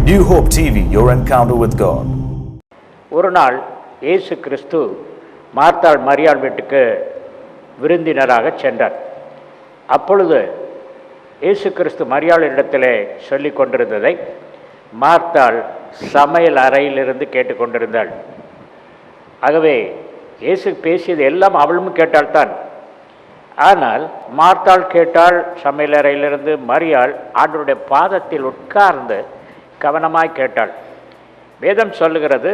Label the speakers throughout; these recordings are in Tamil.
Speaker 1: New Hope TV, your encounter with God.
Speaker 2: ஒரு நாள் இயேசு கிறிஸ்து மார்த்தாள் மரியாள் வீட்டுக்கு விருந்தினராக சென்றார். அப்பொழுது இயேசு கிறிஸ்து மரியாளிடத்திலே சொல்லி கொண்டிருந்ததை மார்த்தாள் சமையல் அறையிலிருந்து கேட்டுக்கொண்டிருந்தாள். ஆகவே இயேசு பேசியது எல்லாம் அவளும் கேட்டால்தான். ஆனால் மார்த்தாள் கேட்டாள் சமையல் அறையிலிருந்து, மரியாள் ஆண்டவருடைய பாதத்தில் உட்கார்ந்து கவனமாய் கேட்டாள். வேதம் சொல்லுகிறது,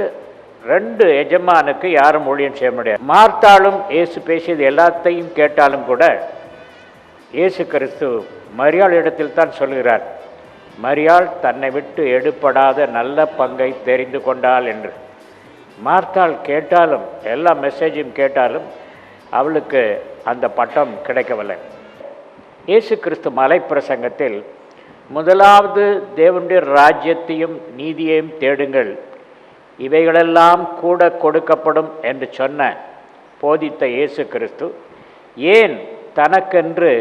Speaker 2: 2 எஜமானுக்கு யாரும் ஊழியம் செய்ய முடியாது. மார்த்தாளும் இயேசு பேசியது எல்லாத்தையும் கேட்டாலும் கூட இயேசு கிறிஸ்து மரியாள் இடத்தில் தான் சொல்கிறார், மரியாள் தன்னை விட்டு எடுபடாத நல்ல பங்கை தெரிந்து கொண்டாள் என்று. மார்த்தாள் கேட்டாலும் எல்லா மெசேஜையும் கேட்டாலும் அவளுக்கு அந்த பட்டம் கிடைக்கவில்லை. இயேசு கிறிஸ்து மலை பிரசங்கத்தில் முதலாவது தேவனுடைய ராஜ்யத்தையும் நீதியையும் தேடுங்கள், இவைகளெல்லாம் கூட கொடுக்கப்படும் என்று சொன்ன போதித்த இயேசு கிறிஸ்து ஏன் தனக்கென்று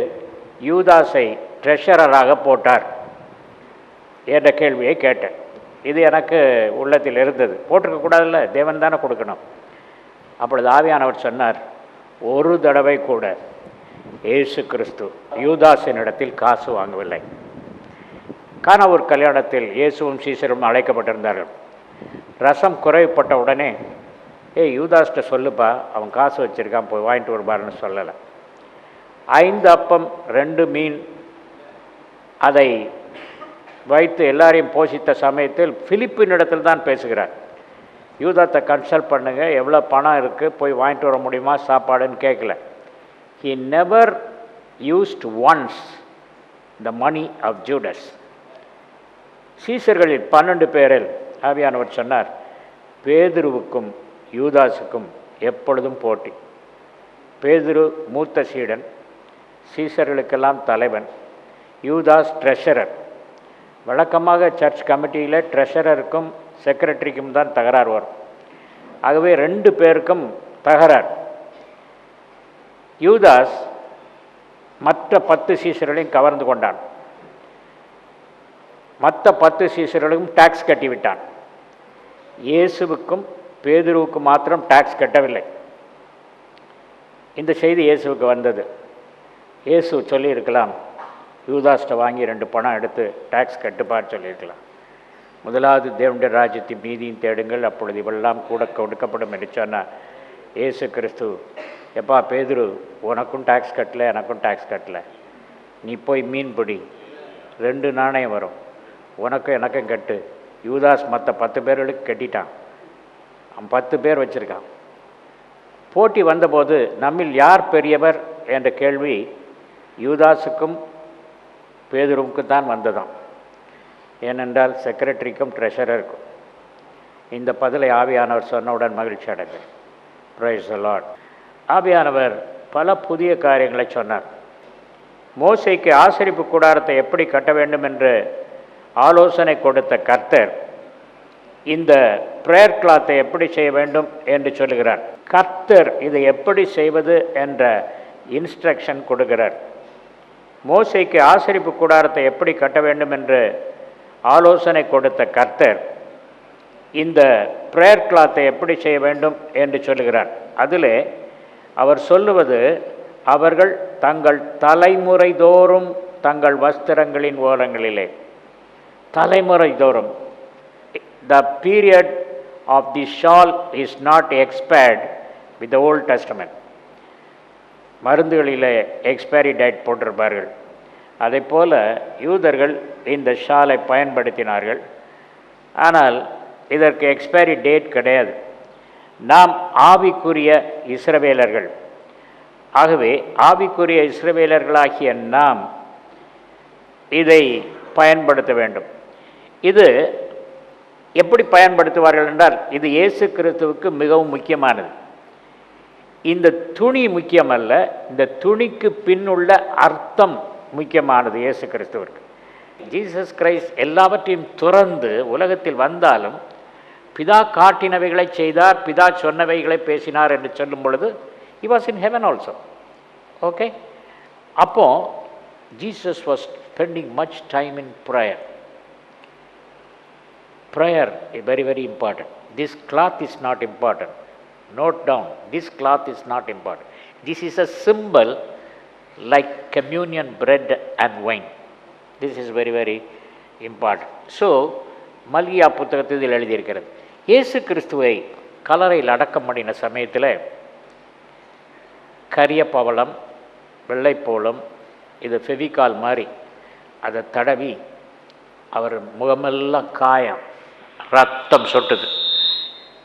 Speaker 2: யூதாஸை ட்ரெஷரராக போட்டார் என்ற கேள்வியை கேட்டேன். இது எனக்கு உள்ளத்தில் இருந்தது. போட்டிருக்கக்கூடாதுல்ல, தேவன் தானே கொடுக்கணும். அப்பொழுது ஆவியானவர் சொன்னார், ஒரு தடவை கூட இயேசு கிறிஸ்து யூதாஸினிடத்தில் காசு வாங்கவில்லை. கானாவூர் கல்யாணத்தில் இயேசுவும் சீசரும் அழைக்கப்பட்டிருந்தார்கள். ரசம் குறைப்பட்ட உடனே, யூதாஸ்கிட்ட சொல்லுப்பா, அவன் காசு வச்சுருக்கான், போய் வாங்கிட்டு வருவார்னு சொல்லலை. 5 அப்பம் 2 மீன் அதை வைத்து எல்லாரையும் போஷித்த சமயத்தில் பிலிப்பினிடத்தில் தான் பேசுகிறார். யூதாத்தை கன்சல்ட் பண்ணுங்க, எவ்வளோ பணம் இருக்குது, போய் வாங்கிட்டு வர முடியுமா சாப்பாடுன்னு கேட்கல. He never used once the money of Judas. சீசர்களில் 12 பேரில் ஆவியானவர் சொன்னார், பேதுருவுக்கும் யூதாஸுக்கும் எப்பொழுதும் போட்டி. பேதுரு மூத்த சீடன், சீசர்களுக்கெல்லாம் தலைவன், யூதாஸ் ட்ரெஷரர். வழக்கமாக சர்ச் கமிட்டியில் ட்ரெஷரருக்கும் செக்ரட்டரிக்கும் தான் தகராறு வரும். ஆகவே 2 பேருக்கும் தகராறு. யூதாஸ் மற்ற 10 சீசர்களையும் கவர்ந்து கொண்டான். மற்ற 10 சீசர்களுக்கும் டாக்ஸ் கட்டிவிட்டான். இயேசுவுக்கும் பேதுருவுக்கும் மாத்திரம் டாக்ஸ் கட்டவில்லை. இந்த செய்தி இயேசுவுக்கு வந்தது. இயேசு சொல்லியிருக்கலாம், யூதாஸ்ட்டை வாங்கி 2 பணம் எடுத்து டாக்ஸ் கட்டுப்பார் சொல்லியிருக்கலாம். முதலாவது தேவனுடைய ராஜ்யத்தின் நீதியும் தேடுங்கள், அப்பொழுது இவெல்லாம் கூட கொடுக்கப்படும் என்று சொன்னால் இயேசு கிறிஸ்து, எப்பா பேதுரு, உனக்கும் டாக்ஸ் கட்டலை எனக்கும் டாக்ஸ் கட்டலை, நீ போய் மீன் பிடி, 2 நாணயம் வரும், உனக்கும் எனக்கும் கட்டு. யூதாஸ் மற்ற 10 பேர்களுக்கு கட்டிட்டான், அவன் 10 பேர் வச்சுருக்கான். போட்டி வந்தபோது நம்மில் யார் பெரியவர் என்ற கேள்வி யூதாஸுக்கும் பேதுருவுக்கும் தான் வந்ததாம். ஏனென்றால் செக்ரட்டரிக்கும் ட்ரெஷரருக்கும். இந்த பதிலை ஆவியானவர் சொன்னவுடன் மகிழ்ச்சி அடைந்தேன். Praise the Lord. ஆவியானவர் பல புதிய காரியங்களை சொன்னார். மோசேக்கு ஆசரிப்பு கூடாரத்தை எப்படி கட்ட வேண்டும் என்று ஆலோசனை கொடுத்த கர்த்தர் இந்த பிரேயர் கிளாத்தை எப்படி செய்ய வேண்டும் என்று சொல்லுகிறார். கர்த்தர் இதை எப்படி செய்வது என்ற இன்ஸ்ட்ரக்ஷன் கொடுக்கிறார். மோசேக்கு ஆசரிப்பு கூடாரத்தை எப்படி கட்ட வேண்டும் என்று ஆலோசனை கொடுத்த கர்த்தர் இந்த பிரேயர் கிளாத்தை எப்படி செய்ய வேண்டும் என்று சொல்லுகிறார். அதிலே அவர் சொல்லுவது, அவர்கள் தங்கள் தலைமுறை தோறும் தங்கள் வஸ்திரங்களின் ஓரங்களிலே, தலைமுறை தோறும், the period of the shawl is not expired with the Old Testament. மருந்துகளிலே எக்ஸ்பைரி டேட் போட்டிருப்பார்கள். அதை போல யூதர்கள் இந்த ஷாலை பயன்படுத்தினார்கள். ஆனால் இதற்கு எக்ஸ்பைரி டேட் கிடையாது. நாம் ஆவிக்குரிய இஸ்ரவேலர்கள். ஆகவே ஆவிக்குரிய இஸ்ரவேலர்களாகிய நாம் இதை பயன்படுத்த வேண்டும். இது எப்படி பயன்படுத்துவார்கள் என்றால், இது இயேசு கிறிஸ்துவுக்கு மிகவும் முக்கியமானது. இந்த துணி முக்கியமல்ல, இந்த துணிக்கு பின்னுள்ள அர்த்தம் முக்கியமானது இயேசு கிறிஸ்துவிற்கு. ஜீசஸ் கிரைஸ்ட் எல்லாவற்றையும் துறந்து உலகத்தில் வந்தாலும் பிதா காட்டினவைகளை செய்தார், பிதா சொன்னவைகளை பேசினார் என்று சொல்லும் பொழுது he was in heaven also. Okay? அப்போ Jesus was spending much time in prayer. Prayer is very, very important. This cloth is not important. Note down, this cloth is not important. This is a symbol like communion bread and wine. This is very, very important. So, மல்கியா புத்தகத்தில் எழுதியிருக்கிறது, இயேசு கிறிஸ்துவை கல்லறையில் அடக்கம் பண்ணின சமயத்தில் கரிய பவளம் வெள்ளைப்போளம் இது ஃபெவிகால் மாதிரி அதை தடவி அவர் முகமெல்லாம் காயம், ரத்தம் சொட்டுது.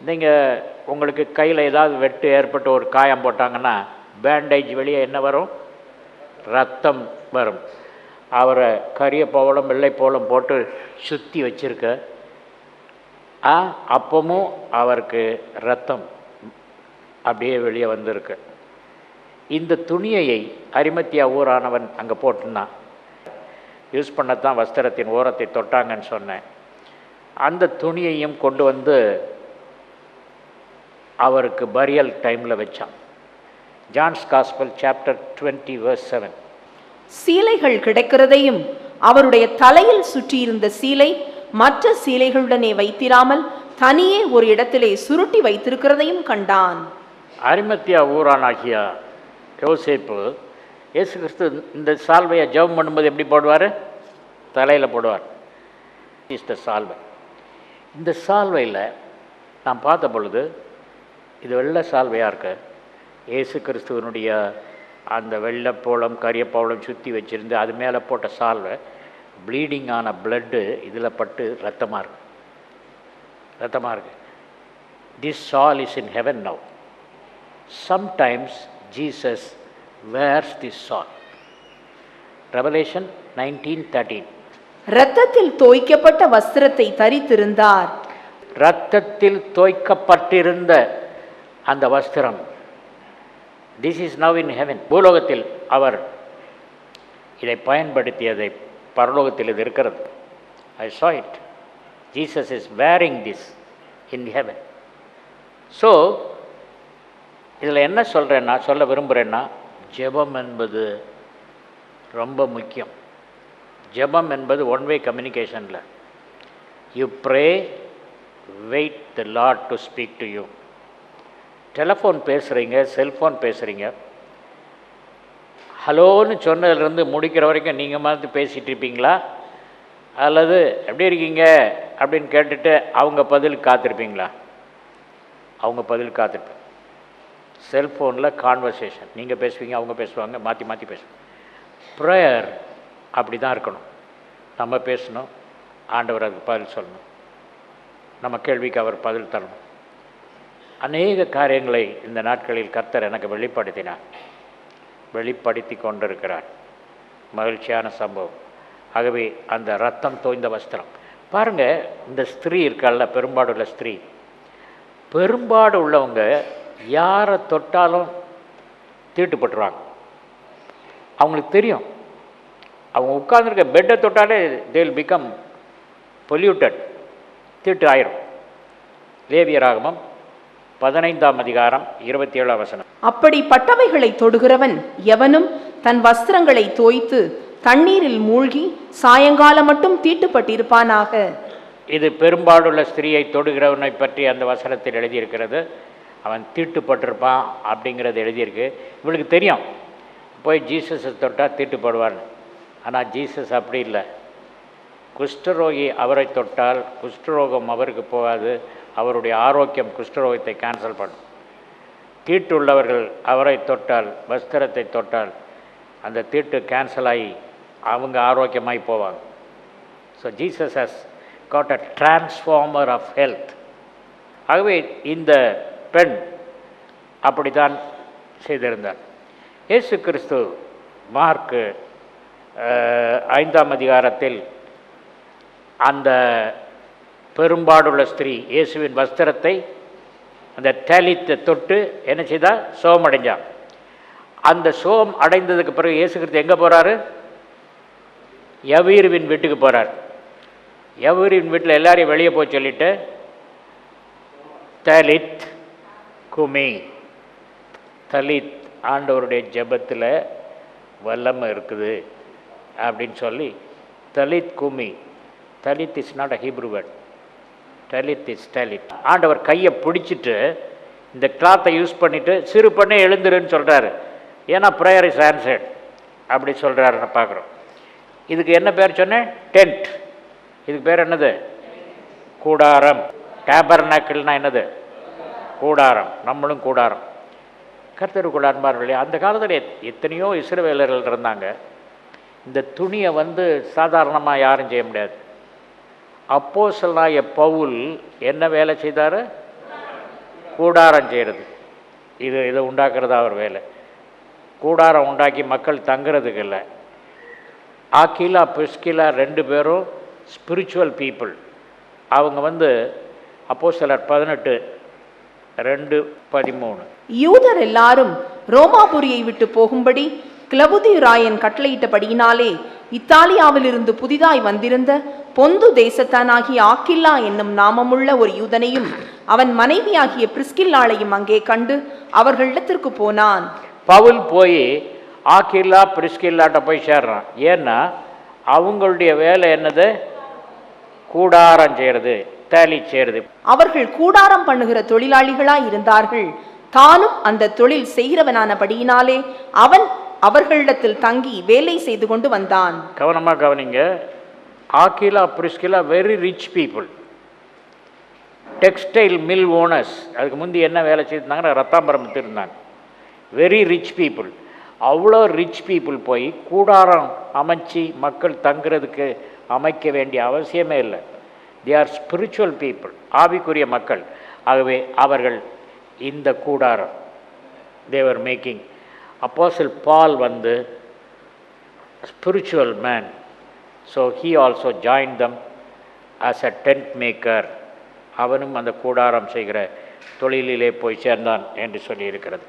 Speaker 2: நீங்கள் உங்களுக்கு கையில் ஏதாவது வெட்டு ஏற்பட்டு ஒரு காயம் போட்டாங்கன்னா பேண்டேஜ் வெளியே என்ன வரும்? ரத்தம் வரும். அவரை கரிய பவளம் வெள்ளைப்போளம் போட்டு சுற்றி வச்சிருக்க, அப்பமும் அவருக்கு ரத்தம் அப்படியே வெளியே வந்திருக்கு. இந்த துணியை அரிமத்தியா ஊரானவன் அங்கே போட்டுனான். யூஸ் பண்ணத்தான் வஸ்திரத்தின் ஓரத்தை தொட்டாங்கன்னு சொன்னேன். அந்த துணியையும் கொண்டு வந்து அவருக்கு பரியல் டைமில் வச்சான். John's gospel chapter 20 verse 7.
Speaker 3: சீலைகள் கிடைக்கிறதையும் அவருடைய தலையில் சுற்றியிருந்த சீலை மற்ற சீலைகளுடனே வைத்திராமல் தனியே ஒரு இடத்திலே சுருட்டி வைத்திருக்கிறதையும் கண்டான்.
Speaker 2: அரிமத்தியா ஊரானாகிய யோசேப்பு இயேசு கிறிஸ்து இந்த சால்வையை ஜெபம் பண்ணும்போது எப்படி போடுவார்? தலையில் போடுவார். இந்த சால்வை, இந்த சால்வையில் நான் பார்த்த பொழுது இது வெள்ளை சால்வையாக இருக்கு. இயேசு கிறிஸ்துவனுடைய அந்த வெள்ளைப்போளம் கரியப்போளம் சுற்றி வச்சுருந்து அது மேலே போட்ட சால்வை ப்ளீடிங் ஆன பிளட்டு இதில் பட்டு ரத்தமாக இருக்கு, ரத்தமாக இருக்கு. திஸ் சால் is in heaven now. Sometimes Jesus wears this saul. Revelation 19:13.
Speaker 3: இரத்தத்தில் தோய்க்கப்பட்ட வஸ்திரத்தை தரித்திருந்தார்.
Speaker 2: இரத்தத்தில் தோய்க்கப்பட்டிருந்த அந்த வஸ்திரம், this is now in heaven. பூலோகத்தில் அவர் இதை பயன்படுத்தியதை பரலோகத்தில் இது இருக்கிறது. I saw it. Jesus is wearing this in heaven. So இதில் என்ன சொல்ல விரும்புகிறேன்னா, ஜெபம் என்பது ரொம்ப முக்கியம். ஜெபம் என்பது ஒன் வே கம்யூனிகேஷனில். You pray, wait the lord to speak to you. Telephone பேசுகிறீங்க, செல்ஃபோன் பேசுகிறீங்க, ஹலோன்னு சொன்னதுலேருந்து முடிக்கிற வரைக்கும் நீங்கள் மாதிரி பேசிகிட்டு இருப்பீங்களா, அல்லது எப்படி இருக்கீங்க அப்படின்னு கேட்டுட்டு அவங்க பதில் காத்திருப்பீங்களா? அவங்க பதில் காத்திருப்பேன். செல்ஃபோனில் கான்வர்சேஷன், நீங்கள் பேசுவீங்க, அவங்க பேசுவாங்க, மாற்றி மாற்றி பேசுவோம். ப்ரேயர் அப்படி தான் இருக்கணும். நம்ம பேசணும், ஆண்டவர் அதுக்கு பதில் சொல்லணும், நம்ம கேள்விக்கு அவர் பதில் தரணும். அநேக காரியங்களை இந்த நாட்களில் கர்த்தர் எனக்கு வெளிப்படுத்தி கொண்டிருக்கிறார். மகிழ்ச்சியான சம்பவம். ஆகவே அந்த ரத்தம் தோய்ந்த வஸ்திரம் பாருங்கள். இந்த ஸ்திரீ இருக்கால, பெரும்பாடு உள்ள ஸ்திரீ, பெரும்பாடு உள்ளவங்க யாரை தொட்டாலும் தீட்டுப்பட்டுருவாங்க. அவங்களுக்கு தெரியும், அவங்க உட்கார்ந்துருக்க பெட்டை தொட்டாலே தே வில் பிகம் பொல்யூட்டட், தீட்டு ஆயிரும். லேவியராகமம் 15ஆம் அதிகாரம் 27ஆம் வசனம்.
Speaker 3: அப்படிப்பட்டவைகளை தொடுகிறவன் எவனும் தன் வஸ்திரங்களை தோய்த்து தண்ணீரில் மூழ்கி சாயங்காலம் மட்டும் தீட்டுப்பட்டிருப்பானாக. இது
Speaker 2: பெரும்பாடுள்ள ஸ்திரீயை தொடுகிறவனை பற்றி அந்த வசனத்தில் எழுதியிருக்கிறது. அவன் தீட்டுப்பட்டிருப்பான் அப்படிங்கிறது எழுதியிருக்கு. இவளுக்கு தெரியும், போய் ஜீசஸை தொட்டால் தீட்டுப்படுவான்னு. ஆனால் ஜீசஸ் அப்படி இல்லை. குஷ்டரோகி அவரை தொட்டால் குஷ்டரோகம் அவருக்கு போகாது, அவருடைய ஆரோக்கியம் குஷ்டரோகத்தை கேன்சல் பண்ணும். தீட்டுள்ளவர்கள் அவரை தொட்டால், வஸ்திரத்தை தொட்டால் அந்த தீட்டு கேன்சல் ஆகி அவங்க ஆரோக்கியமாகி போவாங்க. So Jesus has got a transformer of health. ஆகவே இந்த பெண் அப்படித்தான் செய்திருந்தார். இயேசு கிறிஸ்து மார்க்கு 5ஆம் அதிகாரத்தில் அந்த பெரும்பாடுள்ள ஸ்திரீ இயேசுவின் வஸ்திரத்தை, அந்த தலித்தை தொட்டு என்ன செய்தா? சோகம் அடைஞ்சான். அந்த சோகம் அடைந்ததுக்கு பிறகு இயேசு கிறிஸ்து எங்கே போகிறாரு? யவீருவின் வீட்டுக்கு போகிறார். யவீருவின் வீட்டில் எல்லாரையும் வெளியே போய் சொல்லிட்டு தலித் குமி, தலித் ஆண்டவருடைய ஜெபத்தில் வல்லமை இருக்குது அப்படின்னு சொல்லி தலித் குமி. தலித் is not a Hebrew word. டெலித் இஸ் டெலித். ஆண்டவர் கையை பிடிச்சிட்டு இந்த கிளாத்தை யூஸ் பண்ணிவிட்டு சிறு பண்ணே எழுந்துருன்னு சொல்கிறாரு. ஏன்னா ப்ரேயர் இஸ் ஆன்சர்ட் அப்படி சொல்கிறாரு நான் பார்க்குறோம். இதுக்கு என்ன பேர் சொன்னேன்? டென்ட். இதுக்கு பேர் என்னது? கூடாரம். டேபர்நாக்கிள்னா என்னது? கூடாரம். நம்மளும் கூடாரம். கர்த்தருக்குள் அன்பார்களே, அந்த காலத்தில் எத்தனையோ இஸ்ரவேலர்கள் இருந்தாங்க. இந்த துணியை சாதாரணமாக யாரும் செய்ய முடியாது. அப்போஸ்தலனாகிய பவுல் என்ன வேலை செய்தார்? கூடாரம் செய்கிறது. இதை உண்டாக்குறது அவர் வேலை. கூடாரம் உண்டாக்கி மக்கள் தங்குறதுக்கு இல்லை. ஆக்கிலா பிரிஸ்கிலா 2 பேரும் ஸ்பிரிச்சுவல் பீப்புள். அவங்க அப்போஸ்தலர் 18:2-13.
Speaker 3: யூதர் எல்லாரும் ரோமாபுரியை விட்டு போகும்படி கிளவுதியு ராயன் கட்டளையிட்டபடியினாலே இத்தாலியாவிலிருந்து புதிதாய் வந்திருந்த பொந்து தேசத்தானாகிய ஆக்கில்லா என்னும் நாமமுள்ள ஒரு யூதனையும் அவன் மனைவியாகிய பிரிஸ்கில்லாளையும் அங்கே கண்டு அவர்களிடத்திற்கு போனான்.
Speaker 2: பவுல் போய் ஆக்கில்லா பிரிஸ்கில்லாட்ட போய் சேர்றான். ஏன்னா அவங்களுடைய வேலை என்னது? கூடாரம் செய்கிறது, தேலி செய்கிறது.
Speaker 3: அவர்கள் கூடாரம் பண்ணுகிற தொழிலாளிகளாய் இருந்தார்கள். தானும் அந்த தொழில் செய்கிறவனானபடியினாலே அவன் அவர்களிடத்தில் தங்கி வேலை செய்து கொண்டு வந்தான்.
Speaker 2: கவனமாக கவனிங்க. Aquila Priscilla very rich people, textile mill owners. அதுக்கு முந்தி என்ன வேலை செய்திருந்தாங்கன்னா ரத்தாம்பரம் இருந்தாங்க. Very rich people. அவ்வளோ ரிச் பீப்புள் போய் கூடாரம் அமைச்சு மக்கள் தங்குறதுக்கு அமைக்க வேண்டிய அவசியமே இல்லை. தே ஆர் ஸ்பிரிச்சுவல் பீப்புள், ஆவிக்குரிய மக்கள். ஆகவே அவர்கள் இந்த கூடாரம் தேவர் மேக்கிங். அப்போஸ்தலர் Paul spiritual man. So he also join them as a tent maker. அவனும் அந்த கூடாரம் செய்கிற தொழிலிலே போய் சேர்ந்தான் என்று சொல்லியிருக்கிறது.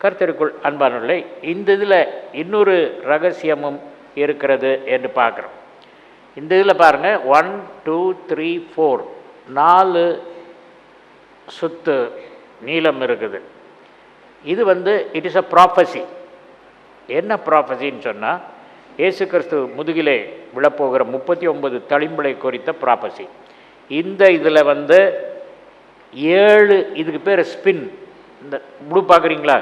Speaker 2: கர்த்தருக்குள் அன்பானவர்களே, இந்த இதில் இன்னொரு ரகசியமும் இருக்கிறது என்று பார்க்குறோம். இந்த இதில் பாருங்கள், 1 2 3 4 4 சுத்து நீளம் இருக்குது. இது இட் இஸ் அ ப்ராஃபஸி. என்ன ப்ராஃபஸின்னு சொன்னால், இயேசு கிறிஸ்து முதுகிலே விழப்போகிற 39 தளிம்புகளை குறித்த ப்ராஃபஸி. இந்த இதில் 7, இதுக்கு பேர் ஸ்பின். இந்த ப்ளூ பார்க்குறீங்களா?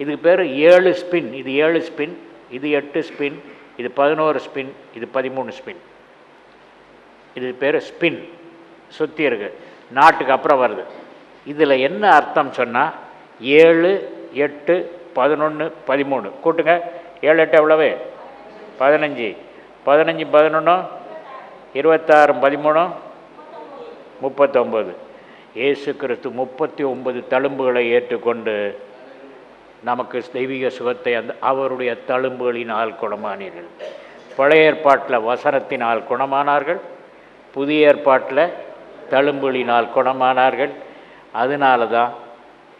Speaker 2: இதுக்கு பேர் 7 ஸ்பின். இது 7 ஸ்பின், இது 8 ஸ்பின், இது 11 ஸ்பின், இது 13 ஸ்பின். இது பேர் ஸ்பின். சுற்றி இருக்குது, நாட்டுக்கு அப்புறம் வருது. இதில் என்ன அர்த்தம் சொன்னால், 7 8 11 13 கூட்டுங்க. 7 8 எவ்வளவு? 15. 15 11 26 13 39. இயேசு கிறிஸ்து 39 தழும்புகளை ஏற்றுக்கொண்டு நமக்கு தெய்வீக சுகத்தை அவருடைய தழும்புகளினால் குணமானீர்கள். பழைய ஏற்பாட்டில் வசனத்தினால் குணமானார்கள், புதிய ஏற்பாட்டில் தழும்புகளினால் குணமானார்கள். அதனால தான்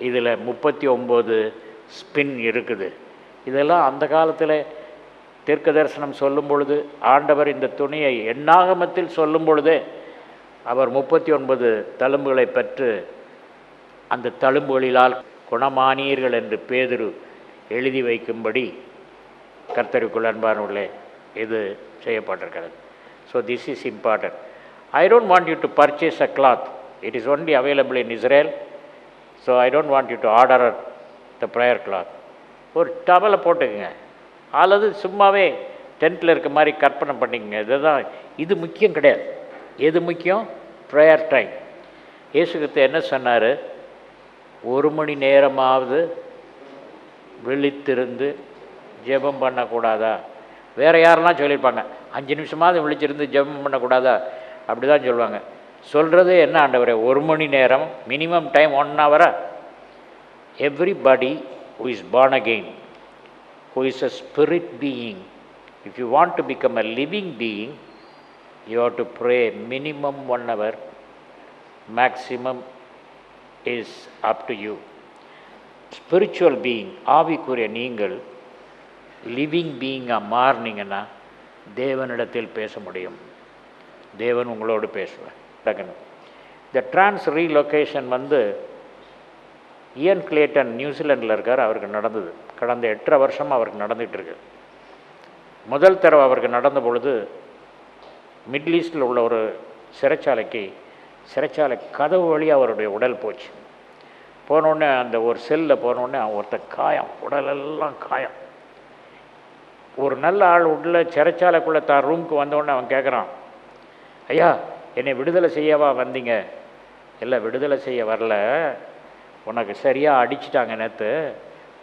Speaker 2: இதில் 39 ஸ்பின் இருக்குது. இதெல்லாம் அந்த காலத்தில் தீர்க்க தரிசனம் சொல்லும் பொழுது, ஆண்டவர் இந்த துணியை எண்ணாகமத்தில் சொல்லும் பொழுதே அவர் 39 தழும்புகளை பெற்று அந்த தழும்புகளிலால் குணமானீர்கள் என்று பேதுரு எழுதி வைக்கும்படி கர்த்தருக்குள் அன்பானவர்களே இது செய்யப்பட்டிருக்கிறது. So this is important. I don't want you to purchase a cloth. It is only available in Israel. So I don't want you to order the prayer cloth. ஒரு டவலை போட்டுக்குங்க, அல்லது சும்மாவே டென்ட்டில் இருக்க மாதிரி கற்பனை பண்ணிக்கங்க. இதுதான், இது முக்கியம் கிடையாது. எது முக்கியம்? Prayer time. இயேசு கிறிஸ்து என்ன சொன்னார்? 1 மணி நேரமாவது விழித்திருந்து ஜெபம் பண்ணக்கூடாதா? வேறு யாரெல்லாம் சொல்லியிருப்பாங்க, 5 நிமிஷமாவது விழிச்சிருந்து ஜெபம் பண்ணக்கூடாதா? அப்படி தான் சொல்லுவாங்க. சொல்கிறது என்ன ஆண்டவரே? 1 மணி நேரம், minimum time 1 hour. Everybody who is born again, who is a spirit being, if you want to become a living being, you have to pray minimum 1 hour, maximum is up to you. Spiritual being, ஆவிக்குரிய நீங்கள் லிவிங் பீயிங்காக மாறினீங்கன்னா தேவனிடத்தில் பேச முடியும். தேவன் உங்களோடு பேசுவார். இந்த டிரான்ஸ் ரீலொகேஷன் இயன் கிளேட்டன் நியூசிலாண்டில் இருக்கார். அவருக்கு நடந்தது. கடந்த 8 வருஷமாக அவருக்கு நடந்துகிட்ருக்கு. முதல் தடவை அவருக்கு நடந்த பொழுது மிடில் ஈஸ்டில் உள்ள ஒரு சிறைச்சாலைக்கு சிறைச்சாலை கதவு வழியாக அவருடைய உடல் போச்சு. போனோடனே அந்த ஒரு செல்லில் போனோடனே ஒருத்தன் காயம், உடலெல்லாம் காயம். ஒரு நல்ல ஆள் உள்ள சிறைச்சாலைக்குள்ளே தான் ரூமுக்கு வந்தோடனே அவன் கேட்குறான், ஐயா என்னை விடுதலை செய்யவா வந்தீங்க? இல்லை, விடுதலை செய்ய வரல, உனக்கு சரியாக அடிச்சிட்டாங்க நேற்று,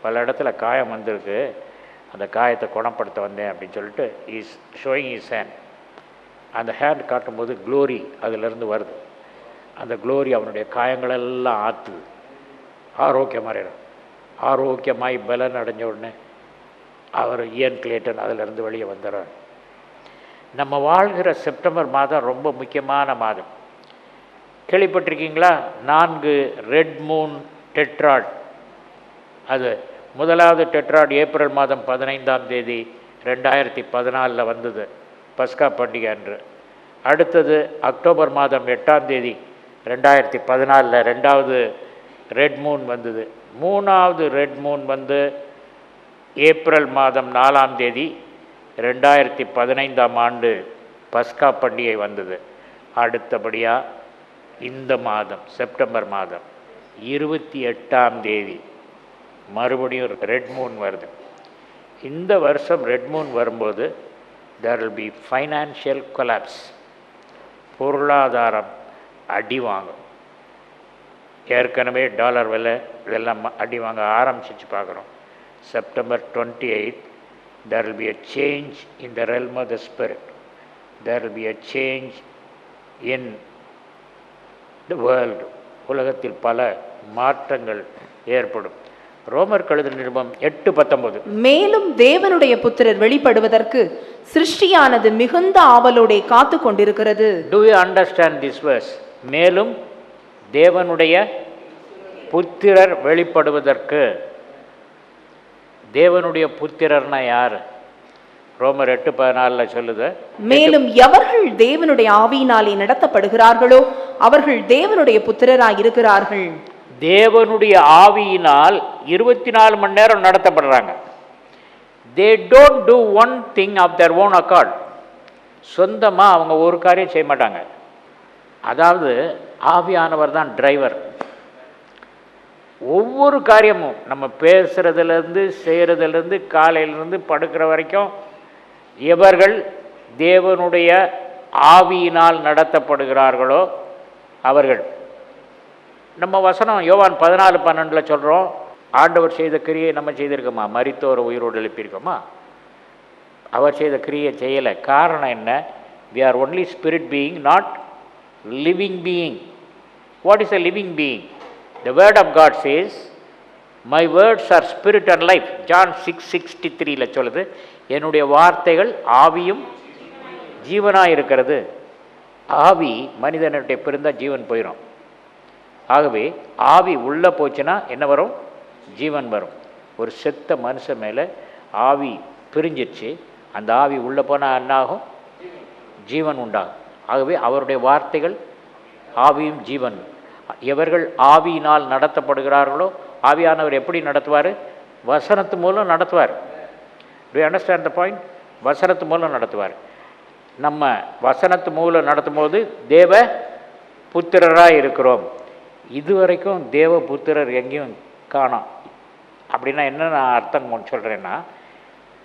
Speaker 2: பல இடத்துல காயம் வந்திருக்கு, அந்த காயத்தை குணப்படுத்த வந்தேன் அப்படின்னு சொல்லிட்டு இஸ் ஷோயிங் இஸ் ஹேண்ட். அந்த ஹேண்ட் காட்டும்போது க்ளோரி அதிலிருந்து வருது. அந்த க்ளோரி அவனுடைய காயங்களெல்லாம் ஆற்றுது, ஆரோக்கியமாயிடும். ஆரோக்கியமாய் பலன் அடைஞ்ச உடனே அவர் இயன் கிளேட்டன் அதிலிருந்து வெளியே வந்துடுறார். நம்ம வாழ்கிற செப்டம்பர் மாதம் ரொம்ப முக்கியமான மாதம். கேள்விப்பட்டிருக்கீங்களா? 4 ரெட் மூன் டெட்ராட். அது முதலாவது டெட்ராட் ஏப்ரல் மாதம் 15ஆம் தேதி 2014 வந்தது, பஸ்கா பண்டிகை அன்று. அடுத்தது அக்டோபர் மாதம் 8ஆம் தேதி 2014 ரெண்டாவது ரெட் மூன் வந்தது. மூணாவது ரெட் மூன் வந்து ஏப்ரல் மாதம் 4ஆம் தேதி 2015ஆம் ஆண்டு பஸ்கா பண்டிகை வந்தது. அடுத்தபடியாக இந்த மாதம் செப்டம்பர் மாதம் 28ஆம் தேதி மறுபடியும் ரெட் மூன் வருது. இந்த வருஷம் ரெட் மூன் வரும்போது there will be financial collapse, பொருளாதாரம் அடி வாங்கும். ஏற்கனவே டாலர் விலை இதெல்லாம் அடி வாங்க ஆரம்பிச்சிச்சு பார்க்குறோம். September 28th there will be a change in the realm of the spirit. There will be a change in the world. உலகத்தில் பல மாற்றங்கள் ஏற்படும். ரோமர் கழுதின் நிருபம் 8:19.
Speaker 3: மேலும் தேவனுடைய புத்திரர் வெளிப்படுவதற்கு சிருஷ்டியானது மிகுந்த ஆவலோടെ காத்து கொண்டிருக்கிறது.
Speaker 2: Do you understand this verse? மேலும் தேவனுடைய புத்திரர் வெளிப்படுவதற்கு. தேவனுடைய புத்திரர்னா யார்? ரோமர் 8:14 சொல்லுது.
Speaker 3: மேலும் எவர்கள் தேவனுடைய ஆவியினாலே நடத்தப்படுகிறார்களோ அவர்கள் தேவனுடைய புத்திரராய் இருக்கிறார்கள்.
Speaker 2: தேவனுடைய ஆவியினால் 24 மணி நேரம் நடத்தப்படுறாங்க. They don't do one thing of their own accord. சொந்தமாக அவங்க ஒரு காரியம் செய்ய மாட்டாங்க. அதாவது ஆவியானவர் தான் டிரைவர். ஒவ்வொரு காரியமும் நம்ம பேசுகிறதுலேருந்து செய்கிறதுலேருந்து காலையிலேருந்து படுக்கிற வரைக்கும் எவர்கள் தேவனுடைய ஆவியினால் நடத்தப்படுகிறார்களோ அவர்கள். நம்ம வசனம் யோவான் 14:12 சொல்கிறோம், ஆண்டவர் செய்த கிரியை நம்ம செய்திருக்கோமா? மரித்தோரை உயிரோடு எழுப்பியிருக்கோமா? அவர் செய்த கிரியை செய்யலை. காரணம் என்ன? we are only spirit being, not living being. What is a living being? The word of God says, my words are spirit and life. John 6:63 சொல்லுது, என்னுடைய வார்த்தைகள் ஆவியும் ஜீவனாக இருக்கிறது. ஆவி மனிதனுடைய பிறந்தால் ஜீவன் போயிடும். ஆகவே ஆவி உள்ளே போச்சுன்னா என்ன வரும்? ஜீவன் வரும். ஒரு செத்த மனுஷன் மேலே ஆவி பிரிஞ்சிடுச்சு, அந்த ஆவி உள்ளே போனால் என்னாகும்? ஜீவன் உண்டாகும். ஆகவே அவருடைய வார்த்தைகள் ஆவியும் ஜீவன். எவர்கள் ஆவியினால் நடத்தப்படுகிறார்களோ ஆவியானவர் எப்படி நடத்துவார்? வசனத்து மூலம் நடத்துவார். Do you understand the point? வசனத்து மூலம் நடத்துவார். நம்ம வசனத்து மூலம் நடத்தும் போது தேவ புத்திரராக இருக்கிறோம். இதுவரைக்கும் தேவ புத்திரர் எங்கேயும் காணோம். அப்படின்னா என்ன நான் அர்த்தம் சொல்கிறேன்னா,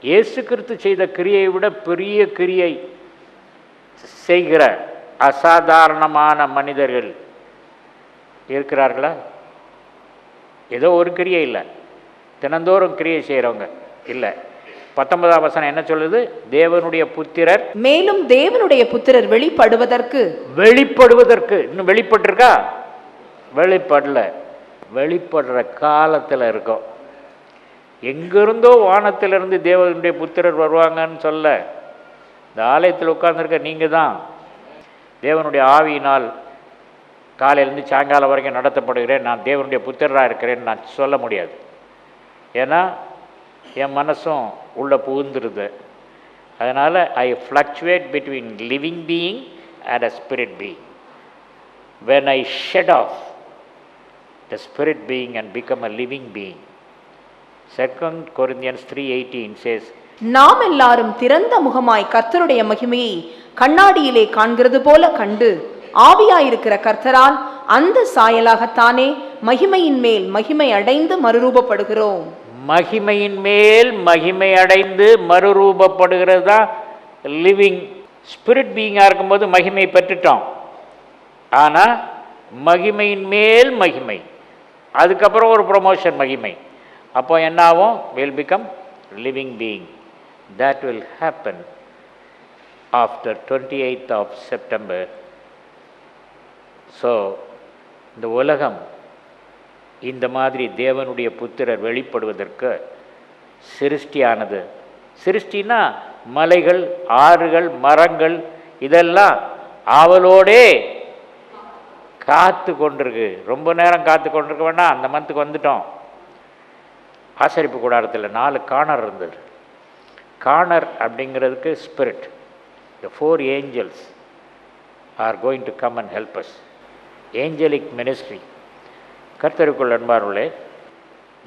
Speaker 2: இயேசு கிறிஸ்து செய்த கிரியை விட பெரிய கிரியை செய்கிற அசாதாரணமான மனிதர்கள் இருக்கிறார்களா? ஏதோ ஒரு கிரியை இல்லை, தினந்தோறும் கிரியை செய்கிறவங்க இல்லை. 19ஆம் வசனம் என்ன சொல்லுது? தேவனுடைய புத்திரர்.
Speaker 3: மேலும் தேவனுடைய புத்திரர் வெளிப்படுவதற்கு.
Speaker 2: இன்னும் வெளிப்பட்டிருக்கா? வெளிப்படல. வெளிப்படுற காலத்தில் இருக்கோம். எங்கிருந்தோ வானத்திலிருந்து தேவனுடைய புத்திரர் வருவாங்கன்னு சொல்ல, இந்த ஆலயத்தில் உட்கார்ந்துருக்க நீங்கள் தான் தேவனுடைய ஆவியினால் காலையிலேருந்து சாயங்காலம் வரைக்கும் நடத்தப்படுகிறேன், நான் தேவனுடைய புத்திரராக இருக்கிறேன்னு நான் சொல்ல முடியாது. ஏன்னா என் மனசும் உள்ளே புகுந்துருது. அதனால் I fluctuate between living being and a spirit being. when I shed off the spirit being and become a living being. 2 Corinthians 3:18 says,
Speaker 3: நாம் எல்லாரும் திறந்த முகமாய் கர்த்தருடைய மகிமையை கண்ணாடியிலே காண்கிறது போல கண்டு ஆவியாயிருக்கிற கர்த்தரால் அந்த சாயலாகத்தானே மகிமையின் மேல் மகிமை அடைந்து மறுரூபப்படுகிறோம்.
Speaker 2: மகிமையின் மேல் மகிமை அடைந்து மறுரூபப்படுகிறது தான் லிவிங் ஸ்பிரிட் பீயிங்காக இருக்கும்போது மகிமை பெற்றுட்டோம். ஆனால் மகிமையின் மேல் மகிமை, அதுக்கப்புறம் ஒரு ப்ரொமோஷன் மகிமை. அப்போ என்ன ஆகும்? Will become living being. That will happen after 28th of September. So இந்த உலகம் இந்த மாதிரி தேவனுடைய புத்திரர் வெளிப்படுவதற்கு சிருஷ்டியானது. சிருஷ்டினா மலைகள், ஆறுகள், மரங்கள் இதெல்லாம் ஆவலோடே காத்து கொண்டிருக்கு. ரொம்ப நேரம் காத்து கொண்டிருக்க வேண்டாம், அந்த மந்த்துக்கு வந்துட்டோம். ஆசரிப்பு கூடாரத்தில் 4 கார்னர் இருந்தது. கார்னர் அப்படிங்கிறதுக்கு spirit. The 4 angels are going to come and help us. Angelic ministry. கர்த்தருக்குள் அன்பார்களே,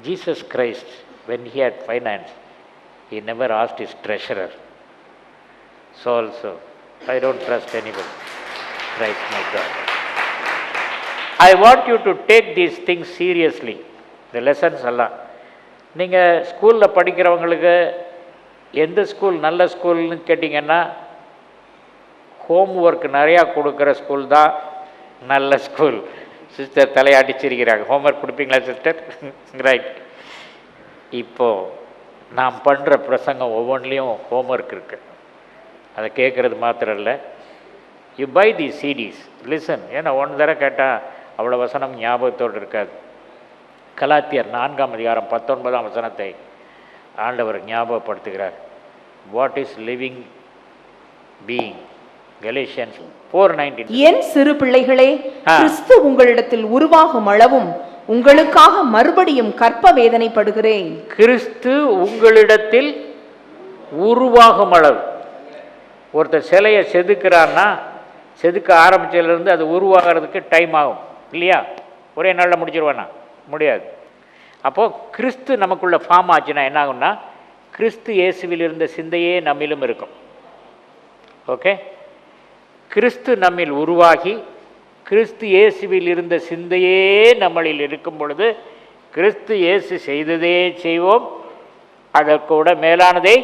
Speaker 2: Jesus Christ, when he had finance, he never asked his treasurer. So also, I don't trust anybody. Christ my God. I want you to take these things seriously. The lessons எல்லாம் நீங்கள் ஸ்கூலில் படிக்கிறவங்களுக்கு எந்த ஸ்கூல் நல்ல ஸ்கூல்னு கேட்டிங்கன்னா, ஹோம் ஒர்க் நிறையா கொடுக்குற ஸ்கூல் தான் நல்ல ஸ்கூல். சிஸ்டர் தலையாட்டிச்சிருக்கிறாங்க. ஹோம்ஒர்க் கொடுப்பீங்களா சிஸ்டர்? ரைட். இப்போது நாம் பண்ணுற பிரசங்கம் ஒவ்வொன்றிலையும் ஹோம்ஒர்க் இருக்குது. அதை கேட்குறது மாத்திரம் இல்லை, you by the cities, listen. ஏன்னா 1 தடவை கேட்டால் அவ்வளோ வசனம் ஞாபகத்தோடு இருக்காது. கலாத்தியர் 4ஆம் அதிகாரம் 19ஆம் வசனத்தை ஆண்டவர் ஞாபகப்படுத்துகிறார். What is living being? Galatians 4:19.
Speaker 3: என் சிறு பிள்ளைகளே, கிறிஸ்து உங்களிடத்தில் உருவாகும் அளவும் உங்களுக்காக மறுபடியும் கற்ப வேதனைப்படுகிறேன்.
Speaker 2: கிறிஸ்து உங்களிடத்தில் உருவாகும் அளவு. ஒருத்தர் சிலையை செதுக்கிறான்னா, செதுக்க ஆரம்பிச்சதுலேருந்து அது உருவாகிறதுக்கு டைம் ஆகும் இல்லையா? ஒரே நாளில் முடிச்சிருவானா? முடியாது. அப்போது கிறிஸ்து நமக்குள்ள ஃபார்ம் ஆச்சுன்னா என்ன ஆகும்னா, கிறிஸ்து இயேசுவில் இருந்த சிந்தையே நம்மிலும் இருக்கும். ஓகே, கிறிஸ்து நம்மில் உருவாகி கிறிஸ்து இயேசுவில் இருந்த சிந்தையே நம்மளில் இருக்கும் பொழுது, கிறிஸ்து இயேசு செய்ததே செய்வோம், அதற்கூட மேலானதை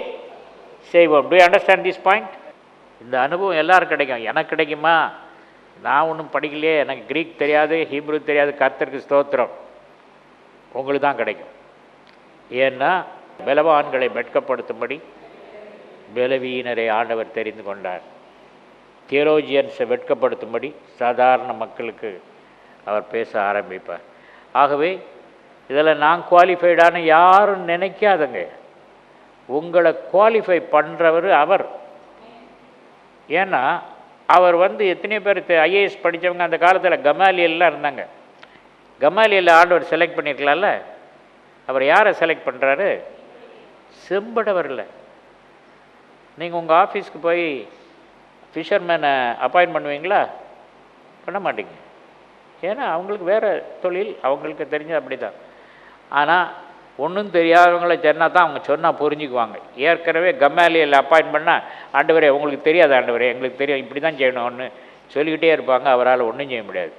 Speaker 2: செய்வோம். To you understand this point? இந்த அனுபவம் எல்லாரும் கிடைக்கும். எனக்கு கிடைக்குமா? நான் ஒன்றும் படிக்கலையே, எனக்கு கிரீக் தெரியாது, ஹீப்ரு தெரியாது. கர்த்தருக்கு ஸ்தோத்திரம். உங்களுக்கு தான் கிடைக்கும். ஏன்னா பலவான்களை வெட்கப்படுத்தும்படி பலவீனரை ஆண்டவர் தெரிந்து கொண்டார். தியோலோஜியன்ஸை வெட்கப்படுத்தும்படி சாதாரண மக்களுக்கு அவர் பேச ஆரம்பிப்பார். ஆகவே இதில் நான் குவாலிஃபைடான யாரும் நினைக்காதங்க. உங்களை குவாலிஃபை பண்ணுறவர் அவர். ஏன்னா அவர் எத்தனையோ பேர் ஐஏஎஸ் படித்தவங்க அந்த காலத்தில் கமாலியெல்லாம் இருந்தாங்க. கமாலியில் ஆண்டவர் செலக்ட் பண்ணியிருக்கலாம்ல. அவர் யாரை செலக்ட் பண்ணுறாரு? செம்படவரில். நீங்கள் உங்கள் ஆஃபீஸ்க்கு போய் ஃபிஷர்மேனை அப்பாயின்ட் பண்ணுவீங்களா? பண்ண மாட்டீங்க. ஏன்னா அவங்களுக்கு வேறு தொழில், அவங்களுக்கு தெரிஞ்சது அப்படி தான். ஆனால் ஒன்றும் தெரியாதவங்கள சொன்னால் தான் அவங்க சொன்னால் புரிஞ்சுக்குவாங்க. ஏற்கனவே கமாலியில் அப்பாயின்ட் பண்ணால், ஆண்டவரே உங்களுக்கு தெரியாது, ஆண்டவரே எங்களுக்கு தெரியும், இப்படி தான் செய்யணும்னு சொல்லிக்கிட்டே இருப்பாங்க. அவரால் ஒன்றும் செய்ய முடியாது.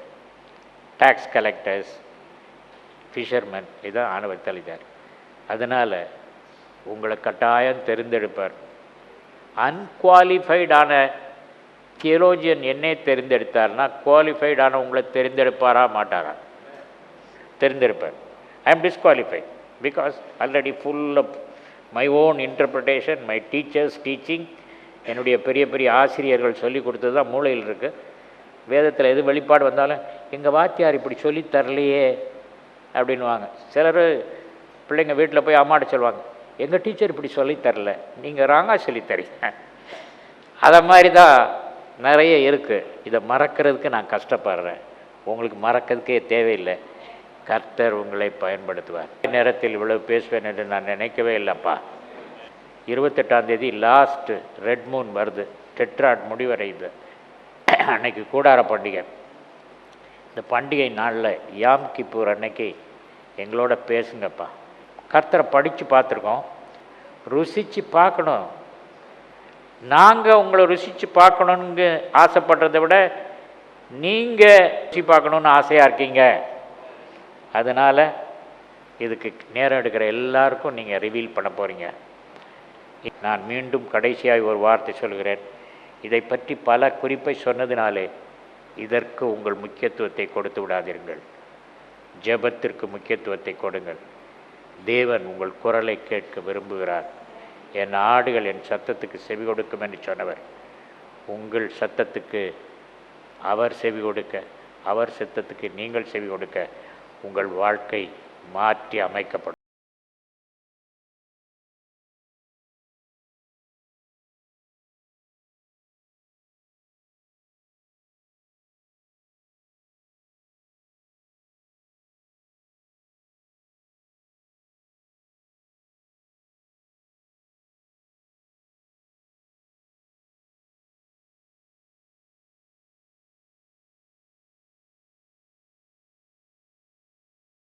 Speaker 2: டேக்ஸ் கலெக்டர்ஸ், ஃபிஷர்மேன், இதான் ஆண்டவர் தெளித்தார். அதனால் உங்களை கட்டாயம் தெரிந்தெடுப்பார். அன்குவாலிஃபைடான தியோலோஜியன் என்னே தெரிந்தெடுத்தார்னா, குவாலிஃபைடான உங்களை தெரிந்தெடுப்பாரா மாட்டாரா? தெரிந்தெடுப்பார். I am disqualified because already full of my own interpretation, my teachers teaching. என்னுடைய பெரிய பெரிய ஆசிரியர்கள் சொல்லி கொடுத்தது தான் மூளையில் இருக்குது. வேதத்தில் எது வெளிப்பாடு வந்தாலும் எங்கள் வாத்தியார் இப்படி சொல்லி தரலையே அப்படின்வாங்க. சிலர் பிள்ளைங்க வீட்டில் போய் அம்மாட்ட சொல்லுவாங்க, எங்கள் டீச்சர் இப்படி சொல்லித்தரல, நீங்கள் ராங்காக சொல்லித்தரீங்க. அதை மாதிரி தான் நிறைய இருக்குது. இதை மறக்கிறதுக்கு நான் கஷ்டப்படுறேன். உங்களுக்கு மறக்கிறதுக்கே தேவையில்லை. கர்த்தர் உங்களை பயன்படுத்துவார். நேரத்தில் இவ்வளவு பேசுவேன் என்று நான் நினைக்கவே இல்லைப்பா. 28ஆம் தேதி லாஸ்ட்டு ரெட் மூன் வருது, டெட்ராட் முடிவடையுது. அன்னைக்கு கூடார பண்டிகை. இந்த பண்டிகை நாளில் யாம் கிப்பூர் அன்னைக்கு எங்களோட பேசுங்கப்பா. கர்த்தரை படித்து பார்த்துருக்கோம், ருசித்து பார்க்கணும். நாங்கள் உங்களை ருசித்து பார்க்கணுன்னு ஆசைப்படுறதை விட நீங்கள் சுற்றி பார்க்கணுன்னு ஆசையாக இருக்கீங்க. அதனால் இதுக்கு நேரம் எடுக்கிற எல்லாருக்கும் நீங்கள் ரிவீல் பண்ண போகிறீங்க. நான் மீண்டும் கடைசியாக ஒரு வார்த்தை சொல்கிறேன். இதை பற்றி பல குறிப்பை சொன்னதினாலே இதற்கு உங்கள் முக்கியத்துவத்தை கொடுத்து விடாதீர்கள். ஜெபத்திற்கு முக்கியத்துவத்தை கொடுங்கள். தேவன் உங்கள் குரலை கேட்க விரும்புகிறார். என் ஆடுகள் என் சத்தத்துக்கு செவி கொடுக்கும் என்று சொன்னவர், உங்கள் சத்தத்துக்கு அவர் செவி கொடுக்க, அவர் சத்தத்துக்கு நீங்கள் செவி கொடுக்க உங்கள் வாழ்க்கை மாற்றி அமைக்கப்படும்.